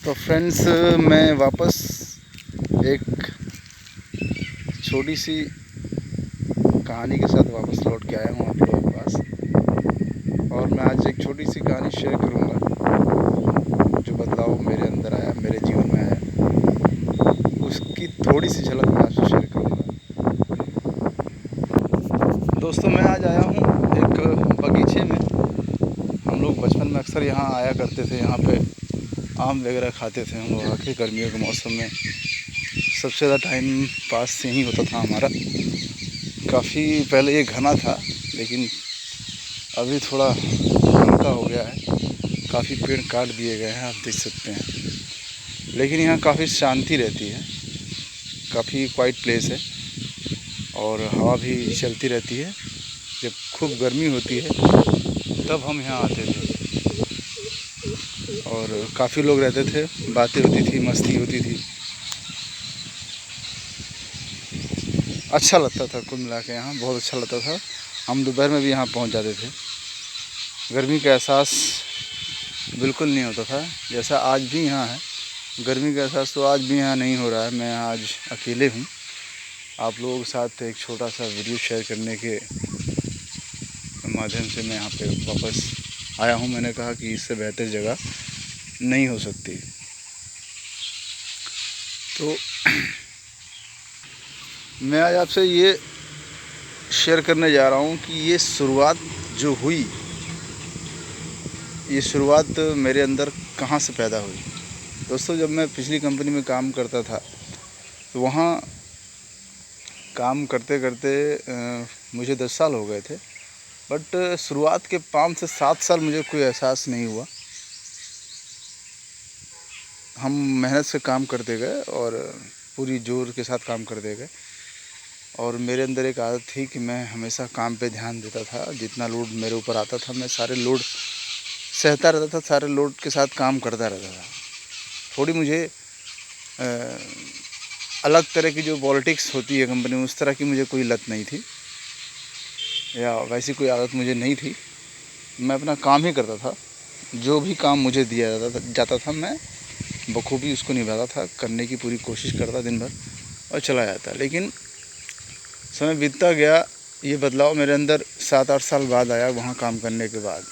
तो फ्रेंड्स, मैं वापस एक छोटी सी कहानी के साथ वापस लौट के आया हूँ आप लोगों के पास। और मैं आज एक छोटी सी कहानी शेयर करूँगा। जो बदलाव मेरे अंदर आया, मेरे जीवन में आया, उसकी थोड़ी सी झलक मैं आपसे शेयर करूँगा। दोस्तों, मैं आज आया हूँ एक बगीचे में। हम लोग बचपन में अक्सर यहाँ आया करते थे। यहाँ पे आम वगैरह खाते थे हम लोग। आखिरी गर्मियों के मौसम में सबसे ज़्यादा टाइम पास यहीं होता था हमारा। काफ़ी पहले ये घना था, लेकिन अभी थोड़ा हल्का हो गया है। काफ़ी पेड़ काट दिए गए हैं, आप देख सकते हैं। लेकिन यहाँ काफ़ी शांति रहती है, काफ़ी क्वाइट प्लेस है और हवा भी चलती रहती है। जब खूब गर्मी होती है तब हम यहाँ आते थे और काफ़ी लोग रहते थे, बातें होती थी, मस्ती होती थी, अच्छा लगता था। कुल मिला के यहाँ बहुत अच्छा लगता था। हम दोपहर में भी यहाँ पहुँच जाते थे। गर्मी का एहसास बिल्कुल नहीं होता था जैसा आज भी यहाँ है। गर्मी का एहसास तो आज भी यहाँ नहीं हो रहा है। मैं आज अकेले हूँ। आप लोगों के साथ एक छोटा सा वीडियो शेयर करने के माध्यम से मैं यहाँ पे वापस आया हूँ। मैंने कहा कि इससे बेहतर जगह नहीं हो सकती। तो मैं आज आपसे ये शेयर करने जा रहा हूँ कि ये शुरुआत जो हुई, ये शुरुआत मेरे अंदर कहाँ से पैदा हुई। दोस्तों, जब मैं पिछली कंपनी में काम करता था तो वहाँ काम करते करते मुझे 10 साल हो गए थे। बट शुरुआत के 5 से 7 साल मुझे कोई एहसास नहीं हुआ। हम मेहनत से काम करते गए और पूरी जोर के साथ काम करते गए। और मेरे अंदर एक आदत थी कि मैं हमेशा काम पे ध्यान देता था। जितना लोड मेरे ऊपर आता था मैं सारे लोड सहता रहता था, सारे लोड के साथ काम करता रहता था। थोड़ी मुझे अलग तरह की जो पॉलिटिक्स होती है कंपनी में, उस तरह की मुझे कोई लत नहीं थी या वैसी कोई आदत मुझे नहीं थी। मैं अपना काम ही करता था। जो भी काम मुझे दिया जाता था मैं बखूबी उसको निभाता था, करने की पूरी कोशिश करता दिन भर और चला जाता। लेकिन समय बीतता गया। ये बदलाव मेरे अंदर 7-8 साल बाद आया, वहाँ काम करने के बाद।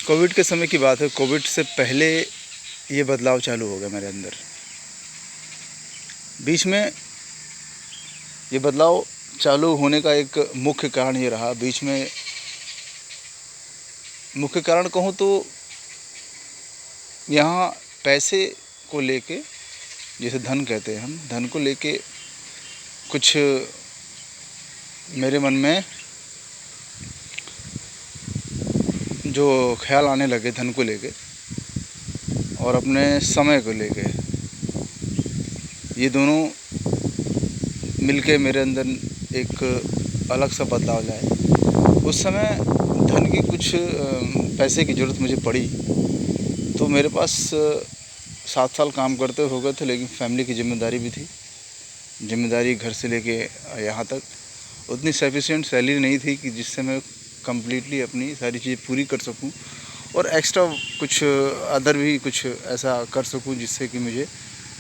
कोविड के समय की बात है। कोविड से पहले ये बदलाव चालू हो गया मेरे अंदर। बीच में ये बदलाव चालू होने का एक मुख्य कारण ये रहा। बीच में मुख्य कारण कहूँ तो यहाँ पैसे को लेके, जैसे धन कहते हैं हम, धन को लेके कुछ मेरे मन में जो ख्याल आने लगे धन को लेके और अपने समय को लेके, ये दोनों मिलके मेरे अंदर एक अलग सा बदलाव लाए। उस समय धन की कुछ पैसे की ज़रूरत मुझे पड़ी। तो मेरे पास 7 साल काम करते हो गए थे, लेकिन फैमिली की ज़िम्मेदारी भी थी। ज़िम्मेदारी घर से लेके यहाँ तक उतनी सफिशिएंट सैलरी नहीं थी कि जिससे मैं कम्प्लीटली अपनी सारी चीज़ें पूरी कर सकूं और एक्स्ट्रा कुछ अदर भी कुछ ऐसा कर सकूं जिससे कि मुझे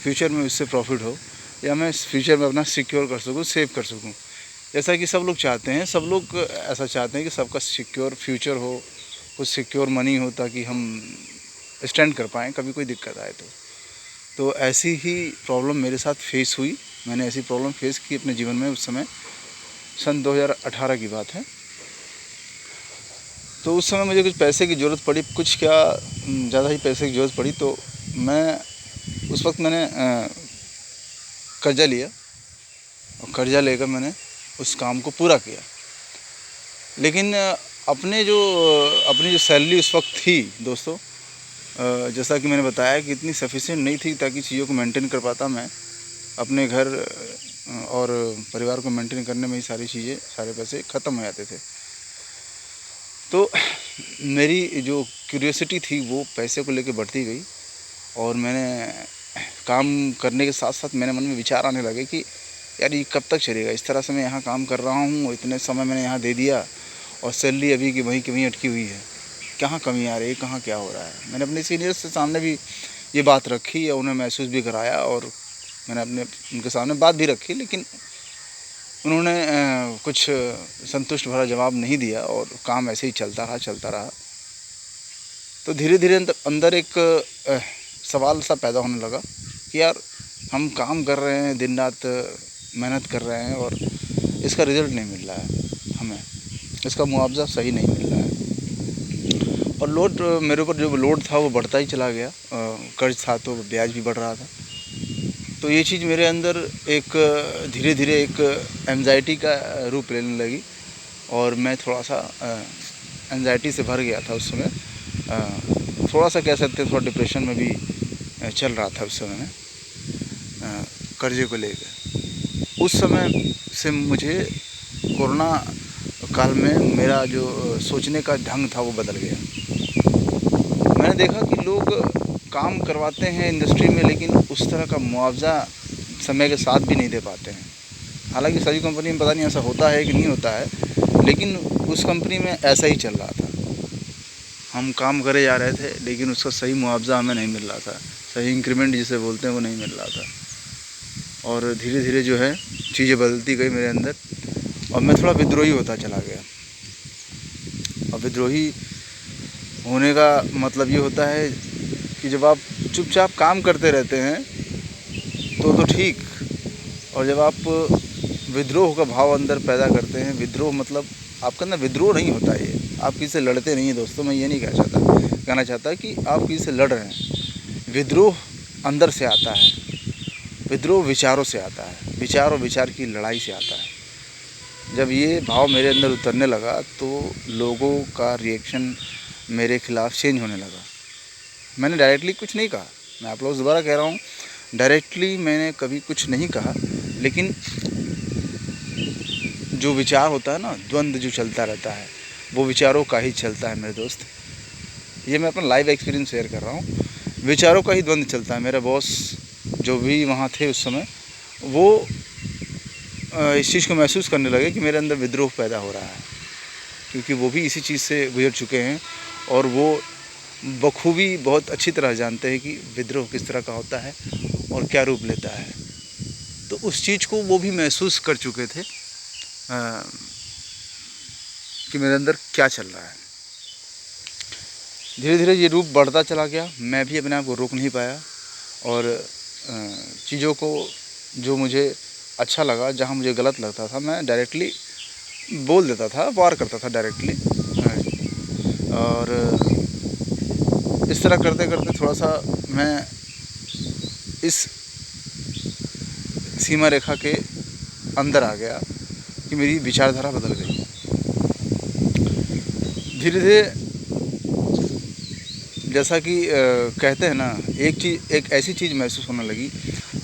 फ्यूचर में उससे प्रॉफिट हो या मैं फ्यूचर में अपना सिक्योर कर सकूं, सेव कर सकूं। जैसा कि सब लोग चाहते हैं, सब लोग ऐसा चाहते हैं कि सबका सिक्योर फ्यूचर हो, कुछ सिक्योर मनी हो, ताकि हम स्टैंड कर पाएँ कभी कोई दिक्कत आए तो ऐसी ही प्रॉब्लम मेरे साथ फेस हुई। मैंने ऐसी प्रॉब्लम फेस की अपने जीवन में। उस समय सन 2018 की बात है। तो उस समय मुझे कुछ पैसे की ज़रूरत पड़ी, कुछ क्या ज़्यादा ही पैसे की ज़रूरत पड़ी। तो मैं उस वक्त मैंने कर्ज़ा लिया और कर्ज़ा लेकर मैंने उस काम को पूरा किया। लेकिन अपनी जो सैलरी उस वक्त थी दोस्तों, जैसा कि मैंने बताया कि इतनी सफिशिएंट नहीं थी ताकि चीज़ों को मेंटेन कर पाता मैं। अपने घर और परिवार को मेंटेन करने में ही सारी चीज़ें, सारे पैसे ख़त्म हो जाते थे। तो मेरी जो क्यूरियोसिटी थी वो पैसे को लेके बढ़ती गई और मैंने काम करने के साथ साथ मेरे मन में विचार आने लगे कि यार ये कब तक चलेगा। इस तरह से मैं यहाँ काम कर रहा हूँ, इतने समय मैंने यहाँ दे दिया और सैलरी अभी की वहीं की वहीं अटकी हुई है। कहाँ कमी आ रही है, कहाँ क्या हो रहा है। मैंने अपने सीनियर्स के सामने भी ये बात रखी और उन्हें महसूस भी कराया और मैंने उनके सामने बात भी रखी, लेकिन उन्होंने कुछ संतुष्ट भरा जवाब नहीं दिया और काम ऐसे ही चलता रहा। तो धीरे धीरे अंदर एक सवाल सा पैदा होने लगा कि यार हम काम कर रहे हैं, दिन रात मेहनत कर रहे हैं और इसका रिज़ल्ट नहीं मिल रहा है, हमें इसका मुआवजा सही नहीं मिल रहा है। और लोड मेरे ऊपर जो लोड था वो बढ़ता ही चला गया, कर्ज था तो ब्याज भी बढ़ रहा था। तो ये चीज़ मेरे अंदर एक धीरे धीरे एक एंजाइटी का रूप लेने लगी और मैं थोड़ा सा एंजाइटी से भर गया था उस समय। थोड़ा सा कह सकते हैं थोड़ा डिप्रेशन में भी चल रहा था उस समय में, कर्जे को लेकर। उस समय से मुझे कोरोना काल में मेरा जो सोचने का ढंग था वो बदल गया। मैंने देखा कि लोग काम करवाते हैं इंडस्ट्री में, लेकिन उस तरह का मुआवजा समय के साथ भी नहीं दे पाते हैं। हालांकि सभी कंपनी में पता नहीं ऐसा होता है कि नहीं होता है, लेकिन उस कंपनी में ऐसा ही चल रहा था। हम काम करे जा रहे थे लेकिन उसका सही मुआवजा हमें नहीं मिल रहा था, सही इंक्रीमेंट जिसे बोलते हैं वो नहीं मिल रहा था। और धीरे धीरे जो है चीज़ें बदलती गई मेरे अंदर और मैं थोड़ा विद्रोही होता चला गया। और विद्रोही होने का मतलब ये होता है कि जब आप चुपचाप काम करते रहते हैं तो ठीक, और जब आप विद्रोह का भाव अंदर पैदा करते हैं, विद्रोह मतलब आपके अंदर विद्रोह नहीं होता है, आप किसी से लड़ते नहीं हैं दोस्तों। मैं ये नहीं कहना चाहता कि आप किसी से लड़ रहे हैं। विद्रोह अंदर से आता है, विद्रोह विचारों से आता है, विचार और विचार की लड़ाई से आता है। जब ये भाव मेरे अंदर उतरने लगा तो लोगों का रिएक्शन मेरे खिलाफ चेंज होने लगा। मैंने डायरेक्टली कुछ नहीं कहा, मैं आप लोगों से दोबारा कह रहा हूँ, डायरेक्टली मैंने कभी कुछ नहीं कहा, लेकिन जो विचार होता है ना, द्वंद्व जो चलता रहता है, वो विचारों का ही चलता है मेरे दोस्त। ये मैं अपना लाइव एक्सपीरियंस शेयर कर रहा हूँ। विचारों का ही द्वंद्व चलता है। मेरा बॉस जो भी वहाँ थे उस समय, वो इस चीज़ को महसूस करने लगे कि मेरे अंदर विद्रोह पैदा हो रहा है, क्योंकि वो भी इसी चीज़ से गुजर चुके हैं और वो बखूबी बहुत अच्छी तरह जानते हैं कि विद्रोह किस तरह का होता है और क्या रूप लेता है। तो उस चीज़ को वो भी महसूस कर चुके थे कि मेरे अंदर क्या चल रहा है। धीरे धीरे ये रूप बढ़ता चला गया, मैं भी अपने आप को रोक नहीं पाया और चीज़ों को जो मुझे अच्छा लगा, जहाँ मुझे गलत लगता था, मैं डायरेक्टली बोल देता था, वार करता था डायरेक्टली। और इस तरह करते करते थोड़ा सा मैं इस सीमा रेखा के अंदर आ गया कि मेरी विचारधारा बदल गई। धीरे धीरे जैसा कि कहते हैं ना, एक ऐसी चीज़ महसूस होने लगी,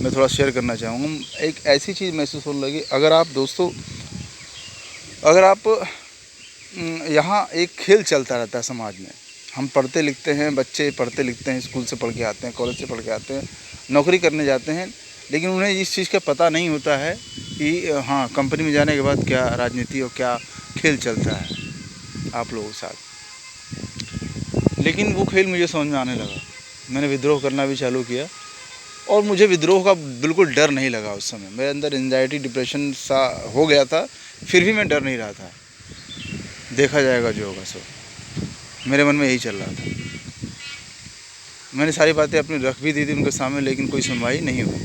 मैं थोड़ा शेयर करना चाहूँगा। एक ऐसी चीज़ महसूस होने लगी, अगर आप दोस्तों, अगर आप यहाँ एक खेल चलता रहता है समाज में। हम पढ़ते लिखते हैं, बच्चे पढ़ते लिखते हैं, स्कूल से पढ़ के आते हैं, कॉलेज से पढ़ के आते हैं, नौकरी करने जाते हैं, लेकिन उन्हें इस चीज़ का पता नहीं होता है कि हाँ, कंपनी में जाने के बाद क्या राजनीति और क्या खेल चलता है आप लोगों के साथ। लेकिन वो खेल मुझे समझ में आने लगा। मैंने विद्रोह करना भी चालू किया और मुझे विद्रोह का बिल्कुल डर नहीं लगा। उस समय मेरे अंदर एंजाइटी, डिप्रेशन सा हो गया था, फिर भी मैं डर नहीं रहा था। देखा जाएगा जो होगा सो, मेरे मन में यही चल रहा था। मैंने सारी बातें अपनी रख भी दी थी उनके सामने, लेकिन कोई सुनवाई नहीं हुई।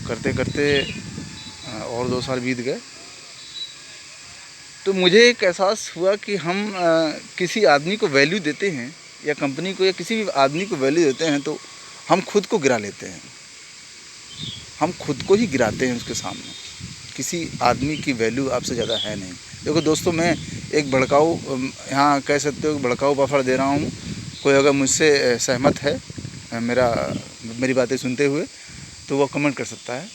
करते करते और 2 साल बीत गए तो मुझे एक एहसास हुआ कि हम किसी आदमी को वैल्यू देते हैं या कंपनी को या किसी भी आदमी को वैल्यू देते हैं तो हम खुद को गिरा लेते हैं। हम खुद को ही गिराते हैं उसके सामने। किसी आदमी की वैल्यू आपसे ज़्यादा है नहीं। देखो दोस्तों, मैं एक भड़काऊ, यहाँ कह सकते हो भड़काऊ ऑफर दे रहा हूँ। कोई अगर मुझसे सहमत है मेरी बातें सुनते हुए तो वो कमेंट कर सकता है।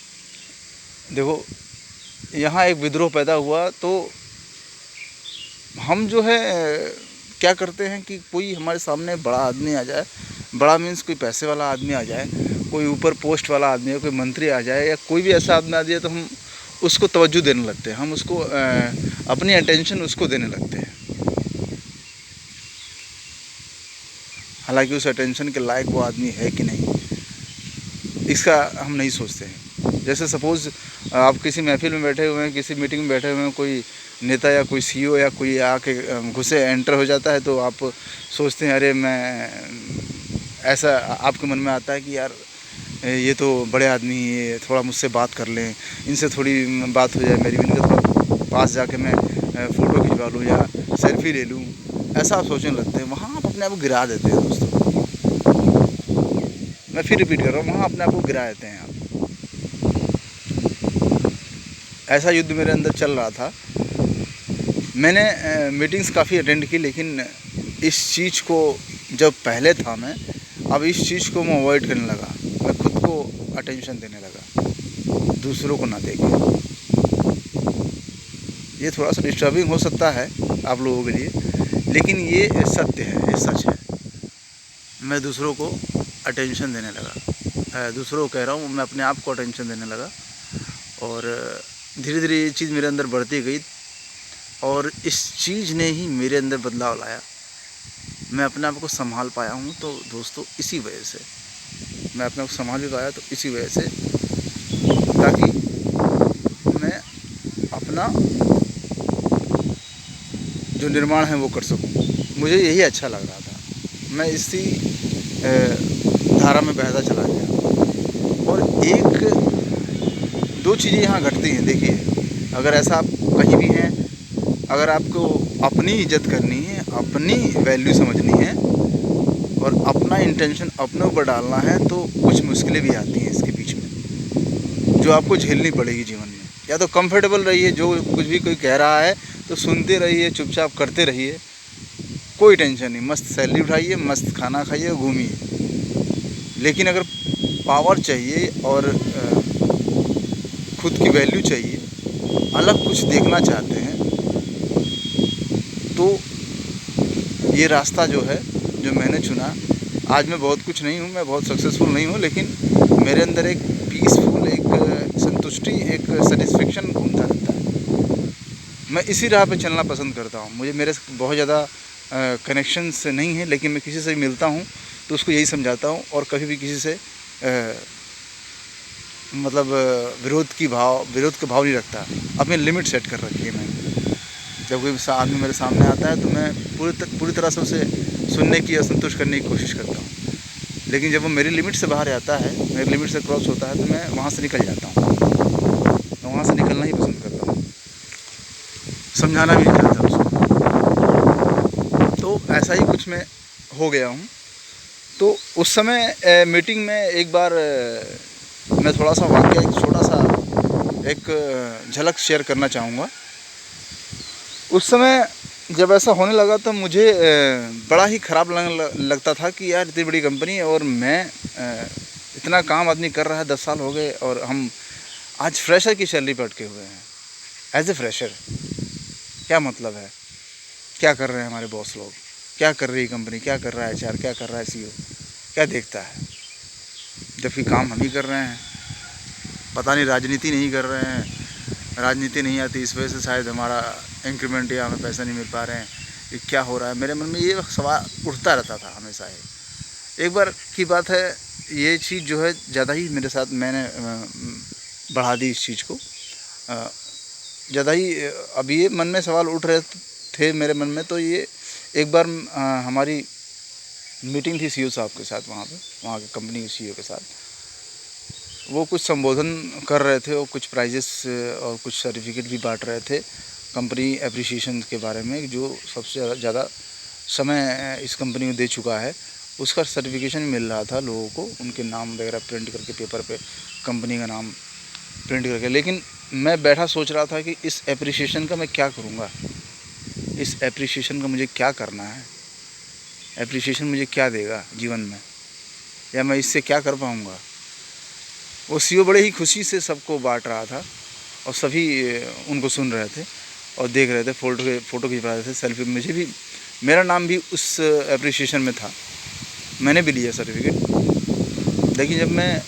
देखो, यहाँ एक विद्रोह पैदा हुआ तो हम जो है क्या करते हैं कि कोई हमारे सामने बड़ा आदमी आ जाए, बड़ा मीन्स कोई पैसे वाला आदमी आ जाए, कोई ऊपर पोस्ट वाला आदमी है, कोई मंत्री आ जाए या कोई भी ऐसा आदमी आ जाए तो हम उसको तवज्जो देने लगते हैं, हम उसको अपनी अटेंशन उसको देने लगते हैं। हालांकि उस अटेंशन के लायक वो आदमी है कि नहीं, इसका हम नहीं सोचते हैं। जैसे सपोज़ आप किसी महफिल में बैठे हुए हैं, किसी मीटिंग में बैठे हुए हैं, कोई नेता या कोई सीईओ या कोई आके घुसे एंटर हो जाता है, तो आप सोचते हैं अरे मैं, ऐसा आपके मन में आता है कि यार ये तो बड़े आदमी, ये थोड़ा मुझसे बात कर लें, इनसे थोड़ी बात हो जाए मेरी, इनका थोड़ा पास जाके मैं फ़ोटो खिंचवा लूँ या सेल्फी ले लूँ, ऐसा आप सोचने लगते हैं। वहाँ आप अपने आप को गिरा देते हैं दोस्तों। मैं फिर रिपीट कर रहा हूँ, वहाँ अपने आप को गिरा देते हैं आप। ऐसा युद्ध मेरे अंदर चल रहा था। मैंने मीटिंग्स काफ़ी अटेंड की, लेकिन इस चीज़ को जब पहले था मैं, अब इस चीज़ को मैं अवॉइड करने लगा। मैं खुद को अटेंशन देने लगा, दूसरों को ना देके। ये थोड़ा सा डिस्टर्बिंग हो सकता है आप लोगों के लिए, लेकिन ये सत्य है, ये सच है। मैं दूसरों को अटेंशन देने लगा, दूसरों को कह रहा हूँ, मैं अपने आप को अटेंशन देने लगा, और धीरे धीरे ये चीज़ मेरे अंदर बढ़ती गई, और इस चीज़ ने ही मेरे अंदर बदलाव लाया। मैं अपने आप को संभाल पाया हूँ तो दोस्तों इसी वजह से, मैं अपने आप को संभाल भी पाया तो इसी वजह से, ताकि मैं अपना जो निर्माण है वो कर सकूँ। मुझे यही अच्छा लग रहा था, मैं इसी धारा में बहता चला गया। और एक दो चीज़ें यहाँ घटती हैं। देखिए, अगर ऐसा आप कहीं भी हैं, अगर आपको अपनी इज्जत करनी है, अपनी वैल्यू समझनी है और अपना इंटेंशन अपने ऊपर डालना है, तो कुछ मुश्किलें भी आती हैं इसके बीच में, जो आपको झेलनी पड़ेगी जीवन में। या तो कंफर्टेबल रहिए, जो कुछ भी कोई कह रहा है तो सुनते रहिए, चुपचाप करते रहिए, कोई टेंशन नहीं, मस्त सैलरी उठाइए, मस्त खाना खाइए, घूमिए। लेकिन अगर पावर चाहिए और खुद की वैल्यू चाहिए, अलग कुछ देखना चाहते हैं, तो ये रास्ता जो है, जो मैंने चुना, आज मैं बहुत कुछ नहीं हूँ, मैं बहुत सक्सेसफुल नहीं हूँ, लेकिन मेरे अंदर एक पीसफुल, एक संतुष्टि, एक सेटिस्फेक्शन घूमता रहता है। मैं इसी राह पे चलना पसंद करता हूँ। मुझे मेरे बहुत ज़्यादा कनेक्शंस नहीं है, लेकिन मैं किसी से भी मिलता हूँ तो उसको यही समझाता हूँ, और कभी भी किसी से मतलब विरोध का भाव नहीं रखता। अपनी लिमिट सेट कर रखी है मैंने। जब कोई आदमी मेरे सामने आता है तो मैं पूरी तरह से उसे सुनने की या संतुष्ट करने की कोशिश करता हूँ, लेकिन जब वो मेरी लिमिट से बाहर आता है, मेरी लिमिट से क्रॉस होता है, तो मैं वहाँ से निकल जाता हूँ। मैं वहाँ से निकलना ही पसंद करता हूँ, समझाना भी नहीं चाहता उसको। तो ऐसा ही कुछ मैं हो गया हूँ। तो उस समय मीटिंग में एक बार मैं थोड़ा सा वाक़या, एक छोटा सा एक झलक शेयर करना चाहूँगा। उस समय जब ऐसा होने लगा तो मुझे बड़ा ही ख़राब लगता था कि यार इतनी बड़ी कंपनी है और मैं इतना काम आदमी कर रहा है, 10 साल हो गए, और हम आज फ्रेशर की सैलरी पर अटके हुए हैं। एज ए फ्रेशर क्या मतलब है, क्या कर रहे हैं हमारे बॉस लोग, क्या कर रही है कंपनी, क्या कर रहा है एचआर, क्या कर रहा है सीईओ, क्या देखता है, जबकि काम हम ही कर रहे हैं। पता नहीं राजनीति नहीं कर रहे हैं, राजनीति नहीं आती, इस वजह से शायद हमारा इंक्रीमेंट या हमें पैसा नहीं मिल पा रहे हैं, ये क्या हो रहा है। मेरे मन में ये सवाल उठता रहता था हमेशा ही। एक बार की बात है, ये चीज़ जो है ज़्यादा ही मेरे साथ, मैंने बढ़ा दी इस चीज़ को ज़्यादा ही। अब ये मन में सवाल उठ रहे थे मेरे मन में। तो ये एक बार हमारी मीटिंग थी सीईओ साहब के साथ, वहाँ के कंपनी के सीईओ के साथ। वो कुछ संबोधन कर रहे थे और कुछ प्राइजेस और कुछ सर्टिफिकेट भी बांट रहे थे कंपनी एप्रिसिएशन के बारे में, जो सबसे ज़्यादा समय इस कंपनी में दे चुका है, उसका सर्टिफिकेशन मिल रहा था लोगों को, उनके नाम वगैरह प्रिंट करके पेपर पे, कंपनी का नाम प्रिंट करके। लेकिन मैं बैठा सोच रहा था कि इस एप्रिसिएशन का मैं क्या करूँगा, इस एप्रिसिएशन का मुझे क्या करना है, एप्रिसिएशन मुझे क्या देगा जीवन में, या मैं इससे क्या कर पाऊँगा। वो सीईओ बड़े ही खुशी से सबको बांट रहा था और सभी उनको सुन रहे थे और देख रहे थे, फ़ोटो खिंचवा रहे थे, सेल्फी। मुझे भी, मेरा नाम भी उस एप्रिसिएशन में था, मैंने भी लिया सर्टिफिकेट। लेकिन जब मैं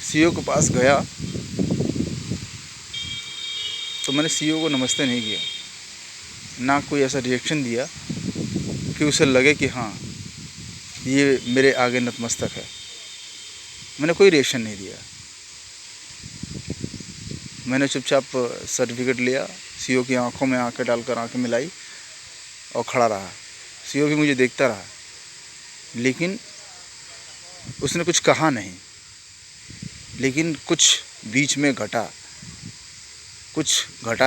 सीईओ के पास गया तो मैंने सीईओ को नमस्ते नहीं किया, ना कोई ऐसा रिएक्शन दिया कि उसे लगे कि हाँ ये मेरे आगे नतमस्तक है। मैंने कोई रिएक्शन नहीं दिया। मैंने चुपचाप सर्टिफिकेट लिया, सीईओ की आंखों में आंखें डालकर आंखें मिलाई और खड़ा रहा। सीईओ भी मुझे देखता रहा, लेकिन उसने कुछ कहा नहीं। लेकिन कुछ बीच में घटा,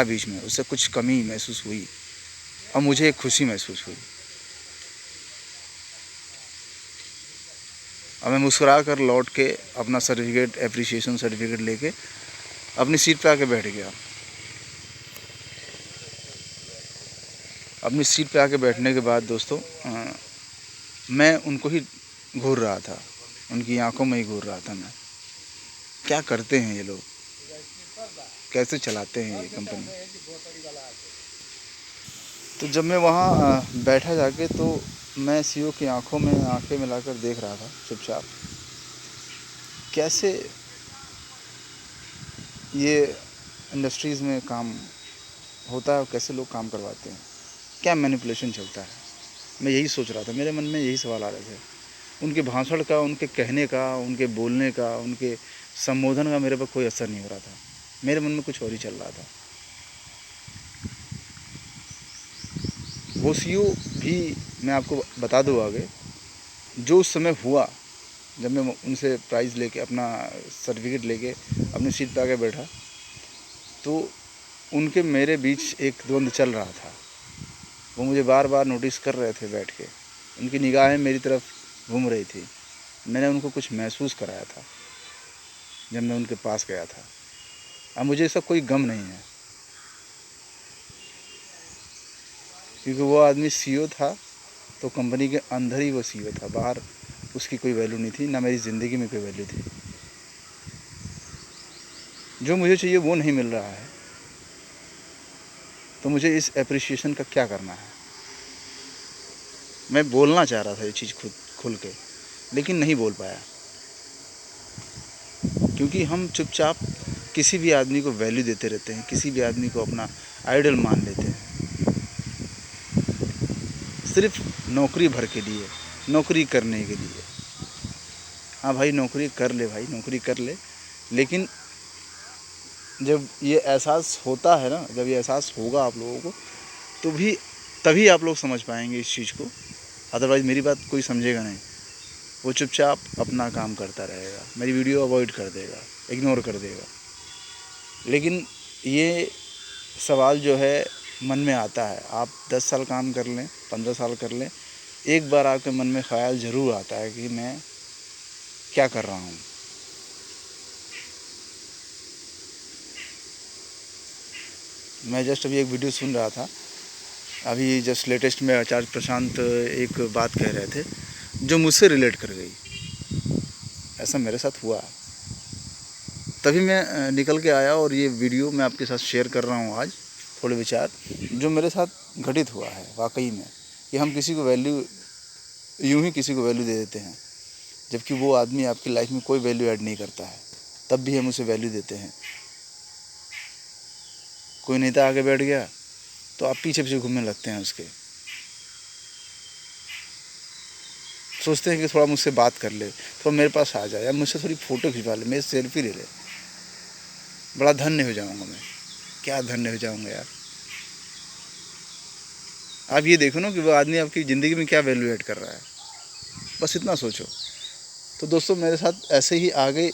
बीच में, उससे कुछ कमी महसूस हुई और मुझे एक खुशी महसूस हुई। और मैं मुस्कुरा कर लौट के अपना सर्टिफिकेट, एप्रिसिएशन सर्टिफिकेट लेके अपनी सीट पे आके बैठ गया। अपनी सीट पे आके बैठने के बाद दोस्तों मैं उनको ही घूर रहा था, उनकी आंखों में ही घूर रहा था मैं। क्या करते हैं ये लोग, कैसे चलाते हैं ये कंपनी। तो जब मैं वहाँ बैठा जाके, तो मैं सीईओ की आंखों में आंखें मिलाकर देख रहा था चुपचाप, कैसे ये इंडस्ट्रीज़ में काम होता है और कैसे लोग काम करवाते हैं, क्या मैनिपुलेशन चलता है। मैं यही सोच रहा था, मेरे मन में यही सवाल आ रहे थे। उनके भाषण का, उनके कहने का, उनके बोलने का, उनके संबोधन का मेरे पर कोई असर नहीं हो रहा था। मेरे मन में कुछ और ही चल रहा था। वो सीईओ भी, मैं आपको बता दूँ आगे, जो उस समय हुआ जब मैं उनसे प्राइज़ लेके, अपना सर्टिफिकेट लेके अपनी सीट पे आके बैठा, तो उनके मेरे बीच एक द्वंद्व चल रहा था। वो मुझे बार बार नोटिस कर रहे थे बैठ के, उनकी निगाहें मेरी तरफ घूम रही थी। मैंने उनको कुछ महसूस कराया था जब मैं उनके पास गया था। अब मुझे इसका कोई गम नहीं है, क्योंकि वो आदमी सीईओ था तो कंपनी के अंदर ही वो सीईओ था, बाहर उसकी कोई वैल्यू नहीं थी, ना मेरी ज़िंदगी में कोई वैल्यू थी। जो मुझे चाहिए वो नहीं मिल रहा है, तो मुझे इस एप्रिसिएशन का क्या करना है। मैं बोलना चाह रहा था ये चीज़ खुल के, लेकिन नहीं बोल पाया, क्योंकि हम चुपचाप किसी भी आदमी को वैल्यू देते रहते हैं, किसी भी आदमी को अपना आइडल मान लेते हैं, सिर्फ नौकरी भर के लिए, नौकरी करने के लिए। हाँ भाई, नौकरी कर ले भाई, नौकरी कर ले, लेकिन जब ये एहसास होता है ना, जब ये एहसास होगा आप लोगों को, तो भी तभी आप लोग समझ पाएंगे इस चीज़ को। अदरवाइज़ मेरी बात कोई समझेगा नहीं, वो चुपचाप अपना काम करता रहेगा, मेरी वीडियो अवॉइड कर देगा, इग्नोर कर देगा। लेकिन ये सवाल जो है मन में आता है, आप 10 साल काम कर लें, 15 साल कर लें, एक बार आपके मन में ख़्याल ज़रूर आता है कि मैं क्या कर रहा हूँ। मैं जस्ट अभी एक वीडियो सुन रहा था, अभी जस्ट लेटेस्ट में आचार्य प्रशांत एक बात कह रहे थे जो मुझसे रिलेट कर गई। ऐसा मेरे साथ हुआ, तभी मैं निकल के आया और ये वीडियो मैं आपके साथ शेयर कर रहा हूँ आज। थोड़े विचार जो मेरे साथ घटित हुआ है वाकई में, कि हम किसी को वैल्यू, यूं ही किसी को वैल्यू दे देते हैं, जबकि वो आदमी आपकी लाइफ में कोई वैल्यू ऐड नहीं करता है, तब भी हम उसे वैल्यू देते हैं। कोई नेता आगे बैठ गया तो आप पीछे पीछे घूमने लगते हैं उसके, सोचते हैं कि थोड़ा मुझसे बात कर ले, थोड़ा मेरे पास आ जाए, या मुझसे थोड़ी फ़ोटो खिंचवा ले, मेरी सेल्फी ले ले, बड़ा धन्य हो जाऊंगा मैं। क्या धन्य हो जाऊंगा यार। आप ये देखो ना कि वो आदमी आपकी ज़िंदगी में क्या वैल्यू ऐड कर रहा है, बस इतना सोचो। तो दोस्तों, मेरे साथ ऐसे ही आगे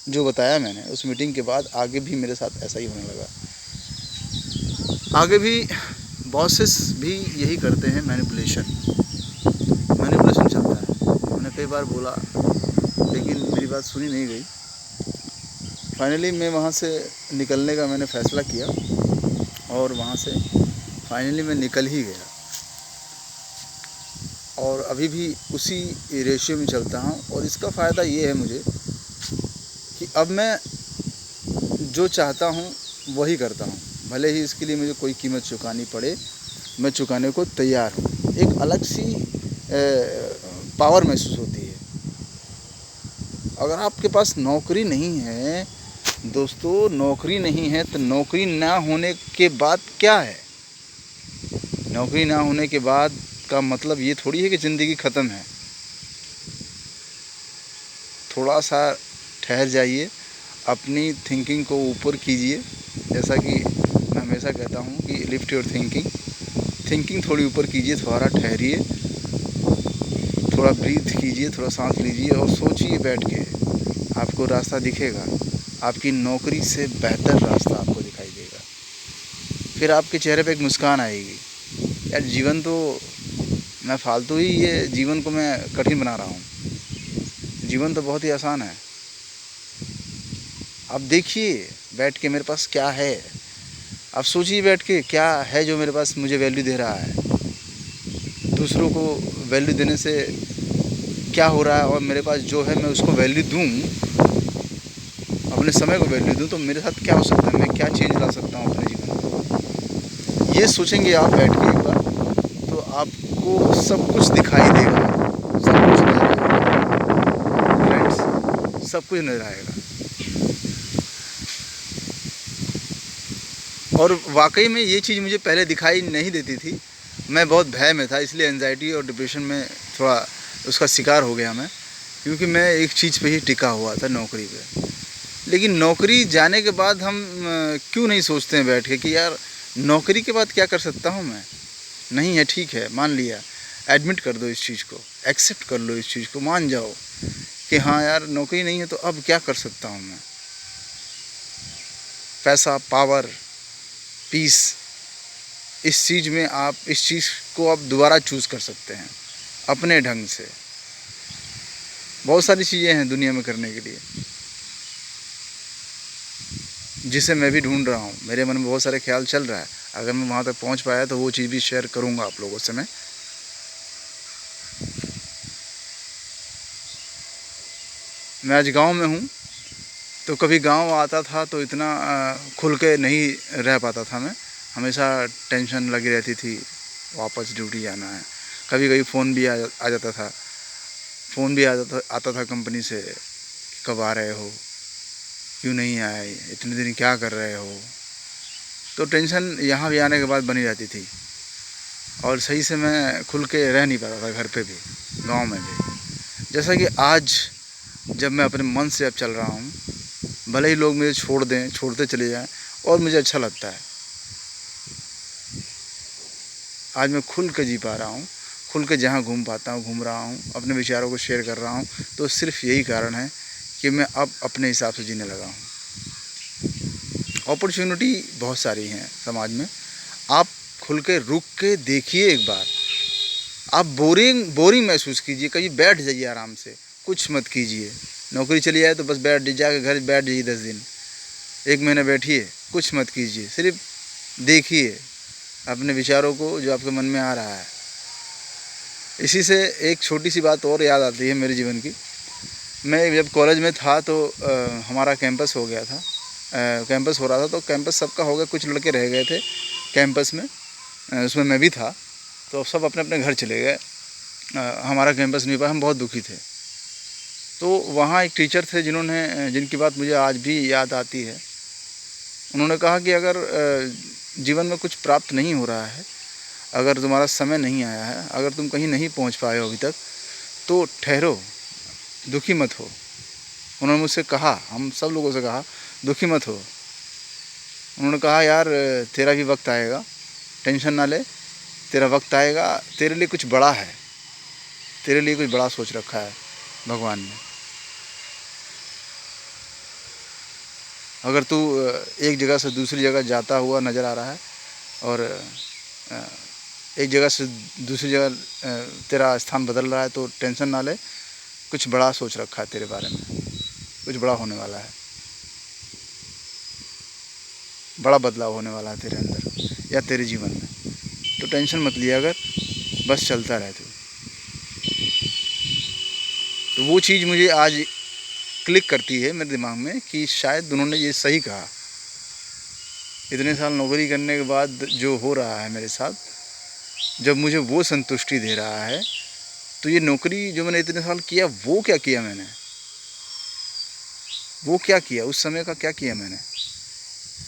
जो बताया मैंने उस मीटिंग के बाद, आगे भी मेरे साथ ऐसा ही होने लगा। आगे भी बॉसेस भी यही करते हैं, मैनिपुलेशन चलता है। मैंने कई बार बोला, लेकिन मेरी बात सुनी नहीं गई। फाइनली मैं वहाँ से निकलने का मैंने फ़ैसला किया और वहाँ से फाइनली मैं निकल ही गया, और अभी भी उसी रेशियो में चलता हूँ। और इसका फ़ायदा ये है मुझे कि अब मैं जो चाहता हूँ वही करता हूँ, भले ही इसके लिए मुझे कोई कीमत चुकानी पड़े, मैं चुकाने को तैयार हूँ। एक अलग सी पावर महसूस होती है। अगर आपके पास नौकरी नहीं है दोस्तों, नौकरी नहीं है, तो नौकरी ना होने के बाद क्या है। नौकरी ना होने के बाद का मतलब ये थोड़ी है कि ज़िंदगी ख़त्म है। थोड़ा सा ठहर जाइए, अपनी थिंकिंग को ऊपर कीजिए। जैसा कि मैं हमेशा कहता हूँ कि लिफ्ट योर थिंकिंग थोड़ी ऊपर कीजिए, थोड़ा ठहरिए, थोड़ा ब्रीथ कीजिए, थोड़ा सांस लीजिए और सोचिए बैठ के। आपको रास्ता दिखेगा, आपकी नौकरी से बेहतर रास्ता आपको दिखाई देगा। फिर आपके चेहरे पे एक मुस्कान आएगी। यार जीवन तो मैं फालतू ही ये जीवन को मैं कठिन बना रहा हूँ, जीवन तो बहुत ही आसान है। आप देखिए बैठ के मेरे पास क्या है, आप सोचिए बैठ के क्या है जो मेरे पास मुझे वैल्यू दे रहा है। दूसरों को वैल्यू देने से क्या हो रहा है, और मेरे पास जो है मैं उसको वैल्यू दूँ, अपने समय को वैल्यू दूँ, तो मेरे साथ क्या हो सकता है, मैं क्या चेंज ला सकता हूँ अपने जीवन में। ये सोचेंगे आप बैठ के एक बार, तो आपको सब कुछ दिखाई देगा, सब कुछ नजर आएगा फ्रेंड्स, सब कुछ नजर आएगा। और वाकई में ये चीज़ मुझे पहले दिखाई नहीं देती थी। मैं बहुत भय में था, इसलिए एंजाइटी और डिप्रेशन में थोड़ा उसका शिकार हो गया मैं, क्योंकि मैं एक चीज़ पे ही टिका हुआ था, नौकरी पे। लेकिन नौकरी जाने के बाद हम क्यों नहीं सोचते हैं बैठ के कि यार नौकरी के बाद क्या कर सकता हूँ मैं। नहीं है, ठीक है, मान लिया, एडमिट कर दो इस चीज़ को, एक्सेप्ट कर लो इस चीज़ को, मान जाओ कि हाँ यार नौकरी नहीं है तो अब क्या कर सकता हूँ मैं। पैसा, पावर, पीस, इस चीज़ में आप इस चीज़ को आप दोबारा चूज़ कर सकते हैं अपने ढंग से। बहुत सारी चीज़ें हैं दुनिया में करने के लिए, जिसे मैं भी ढूंढ रहा हूँ। मेरे मन में बहुत सारे ख्याल चल रहा है, अगर मैं वहाँ तक पहुँच पाया तो वो चीज़ भी शेयर करूँगा आप लोगों से मैं आज गांव में हूँ, तो कभी गांव आता था तो इतना खुल के नहीं रह पाता था मैं, हमेशा टेंशन लगी रहती थी, वापस ड्यूटी जाना है। कभी कभी फ़ोन भी आ जाता था, आता था कंपनी से, कब आ रहे हो, क्यों नहीं आए, इतने दिन क्या कर रहे हो। तो टेंशन यहाँ भी आने के बाद बनी रहती थी, और सही से मैं खुल के रह नहीं पाता था घर पे भी, गांव में भी। जैसा कि आज जब मैं अपने मन से अब चल रहा हूँ, भले ही लोग मुझे छोड़ दें, छोड़ते चले जाएं, और मुझे अच्छा लगता है। आज मैं खुल के जी पा रहा हूँ, खुल के जहाँ घूम पाता हूँ घूम रहा हूँ, अपने विचारों को शेयर कर रहा हूँ, तो सिर्फ यही कारण है कि मैं अब अपने हिसाब से जीने लगा हूँ। अपॉर्चुनिटी बहुत सारी हैं समाज में, आप खुल के रुक के देखिए एक बार। आप बोरिंग महसूस कीजिए, कहीं बैठ जाइए आराम से, कुछ मत कीजिए। नौकरी चली जाए तो बस जाके घर बैठ जाइए 10 दिन, 1 महीना बैठिए, कुछ मत कीजिए, सिर्फ देखिए अपने विचारों को जो आपके मन में आ रहा है। इसी से एक छोटी सी बात और याद आती है मेरे जीवन की। मैं जब कॉलेज में था तो हमारा कैंपस हो गया था, कैंपस हो रहा था, तो कैंपस सबका हो गया, कुछ लड़के रह गए थे कैंपस में, उसमें मैं भी था। तो सब अपने अपने घर चले गए, हमारा कैंपस नहीं पाया, हम बहुत दुखी थे। तो वहाँ एक टीचर थे जिनकी बात मुझे आज भी याद आती है। उन्होंने कहा कि अगर जीवन में कुछ प्राप्त नहीं हो रहा है, अगर तुम्हारा समय नहीं आया है, अगर तुम कहीं नहीं पहुँच पाए हो अभी तक, तो ठहरो, दुखी मत हो। उन्होंने मुझसे कहा, हम सब लोगों से कहा, दुखी मत हो। उन्होंने कहा यार तेरा भी वक्त आएगा, टेंशन ना ले, तेरा वक्त आएगा, तेरे लिए कुछ बड़ा है, तेरे लिए कुछ बड़ा सोच रखा है भगवान ने। अगर तू एक जगह से दूसरी जगह जाता हुआ नज़र आ रहा है, और एक जगह से दूसरी जगह तेरा स्थान बदल रहा है, तो टेंशन ना ले, कुछ बड़ा सोच रखा है तेरे बारे में, कुछ बड़ा होने वाला है, बड़ा बदलाव होने वाला है तेरे अंदर या तेरे जीवन में। तो टेंशन मत लिया अगर, बस चलता रहे तू। तो वो चीज़ मुझे आज क्लिक करती है मेरे दिमाग में कि शायद उन्होंने ये सही कहा। इतने साल नौकरी करने के बाद जो हो रहा है मेरे साथ, जब मुझे वो संतुष्टि दे रहा है, तो ये नौकरी जो मैंने इतने साल किया, वो क्या किया मैंने, वो क्या किया, उस समय का क्या किया मैंने।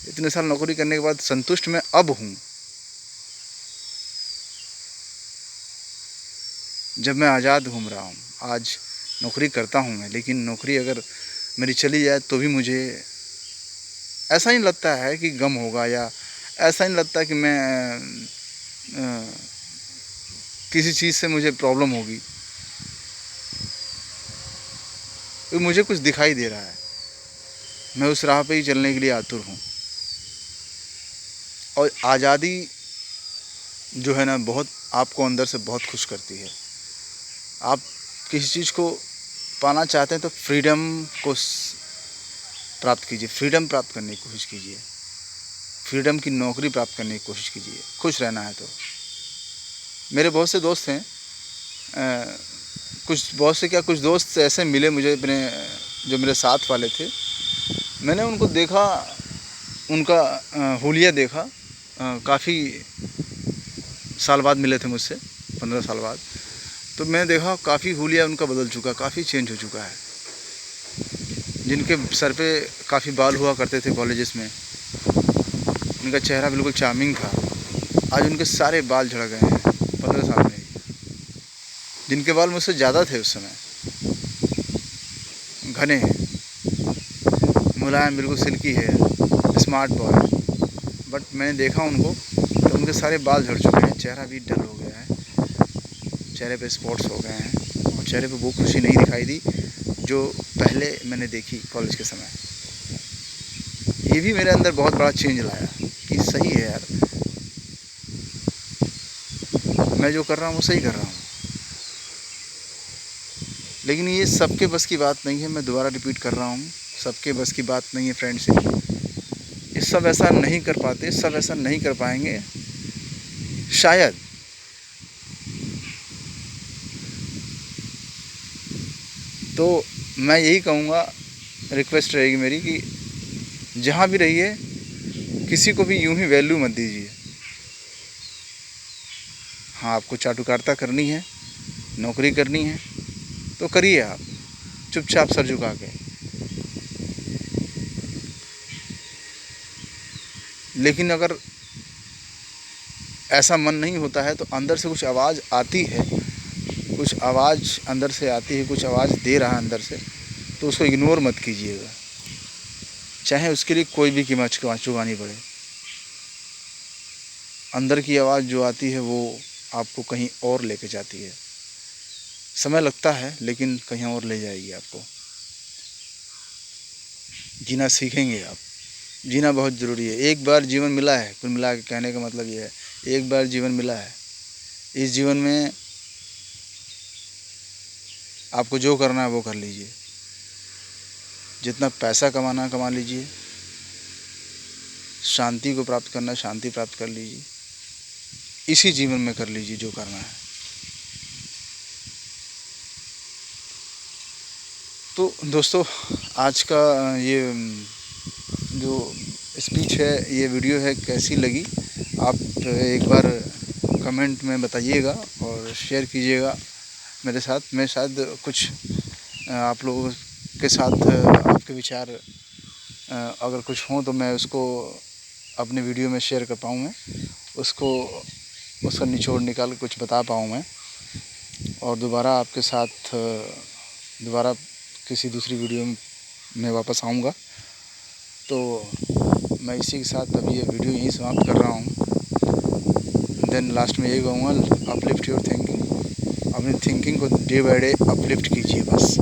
इतने साल नौकरी करने के बाद संतुष्ट मैं अब हूँ। जब मैं आज़ाद घूम रहा हूँ, आज नौकरी करता हूँ मैं, लेकिन नौकरी अगर मेरी चली जाए तो भी मुझे ऐसा नहीं लगता है कि गम होगा, या ऐसा नहीं लगता कि मैं किसी चीज़ से मुझे प्रॉब्लम होगी, क्योंकि मुझे कुछ दिखाई दे रहा है। मैं उस राह पे ही चलने के लिए आतुर हूँ। और आज़ादी जो है ना, बहुत आपको अंदर से बहुत खुश करती है। आप किसी चीज़ को पाना चाहते हैं तो फ्रीडम को प्राप्त कीजिए, फ्रीडम प्राप्त करने की कोशिश कीजिए, फ्रीडम की नौकरी प्राप्त करने की कोशिश कीजिए, खुश रहना है तो। मेरे बहुत से दोस्त हैं, कुछ दोस्त ऐसे मिले मुझे अपने, जो मेरे साथ वाले थे। मैंने उनको देखा, उनका हुलिया देखा। काफ़ी साल बाद मिले थे मुझसे, 15 साल बाद। तो मैंने देखा काफ़ी हुलिया उनका बदल चुका, काफ़ी चेंज हो चुका है। जिनके सर पे काफ़ी बाल हुआ करते थे कॉलेजेस में, उनका चेहरा बिल्कुल चार्मिंग था, आज उनके सारे बाल झड़ गए हैं 15 साल में ही। जिनके बाल मुझसे ज़्यादा थे उस समय, घने हैं, मुलायम, बिल्कुल सिल्की है, स्मार्ट बॉय। बट मैंने देखा उनको तो उनके सारे बाल झड़ चुके हैं, चेहरा भी डल हो गया है, चेहरे पे स्पॉट्स हो गए हैं, और चेहरे पे वो खुशी नहीं दिखाई दी जो पहले मैंने देखी कॉलेज के समय। ये भी मेरे अंदर बहुत बड़ा चेंज लाया कि सही है यार, मैं जो कर रहा हूँ वो सही कर रहा हूँ। लेकिन ये सबके बस की बात नहीं है, मैं दोबारा रिपीट कर रहा हूँ, सबके बस की बात नहीं है फ्रेंडशिप। ये सब ऐसा नहीं कर पाते, सब ऐसा नहीं कर पाएंगे शायद। तो मैं यही कहूँगा, रिक्वेस्ट रहेगी मेरी कि जहाँ भी रहिए, किसी को भी यूं ही वैल्यू मत दीजिए। हाँ, आपको चाटुकारिता करनी है, नौकरी करनी है तो करिए आप, चुपचाप सर झुका के। लेकिन अगर ऐसा मन नहीं होता है तो अंदर से कुछ आवाज़ आती है, कुछ आवाज़ अंदर से आती है, कुछ आवाज़ दे रहा है अंदर से, तो उसको इग्नोर मत कीजिएगा, चाहे उसके लिए कोई भी कीमत चुकानी पड़े। अंदर की आवाज़ जो आती है वो आपको कहीं और लेके जाती है। समय लगता है लेकिन कहीं और ले जाएगी आपको। जीना सीखेंगे आप, जीना बहुत ज़रूरी है। एक बार जीवन मिला है, कुल मिला के कहने का मतलब ये है, एक बार जीवन मिला है। इस जीवन में आपको जो करना है वो कर लीजिए, जितना पैसा कमाना है कमा लीजिए, शांति को प्राप्त करना है शांति प्राप्त कर लीजिए, इसी जीवन में कर लीजिए जो करना है। तो दोस्तों, आज का ये जो स्पीच है, ये वीडियो है, कैसी लगी आप एक बार कमेंट में बताइएगा और शेयर कीजिएगा मेरे साथ। मैं शायद कुछ आप लोगों के साथ आपके विचार अगर कुछ हों तो मैं उसको अपने वीडियो में शेयर कर पाऊँ, मैं उसका निचोड़ निकाल कुछ बता पाऊँ मैं, और दोबारा आपके साथ दोबारा किसी दूसरी वीडियो में वापस आऊँगा। तो मैं इसी के साथ अभी ये वीडियो यहीं समाप्त कर रहा हूँ। देन लास्ट में यही कहूँगा, अपलिफ्ट योर थिंकिंग, अपनी थिंकिंग को डे बाय डे अपलिफ्ट कीजिए। बस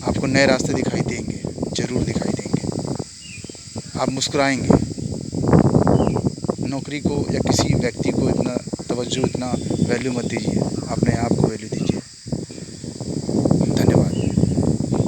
आपको नए रास्ते दिखाई देंगे, ज़रूर दिखाई देंगे, आप मुस्कुराएंगे। नौकरी को या किसी व्यक्ति को इतना तवज्जो, इतना वैल्यू मत दीजिए, अपने आप को वैल्यू दीजिए।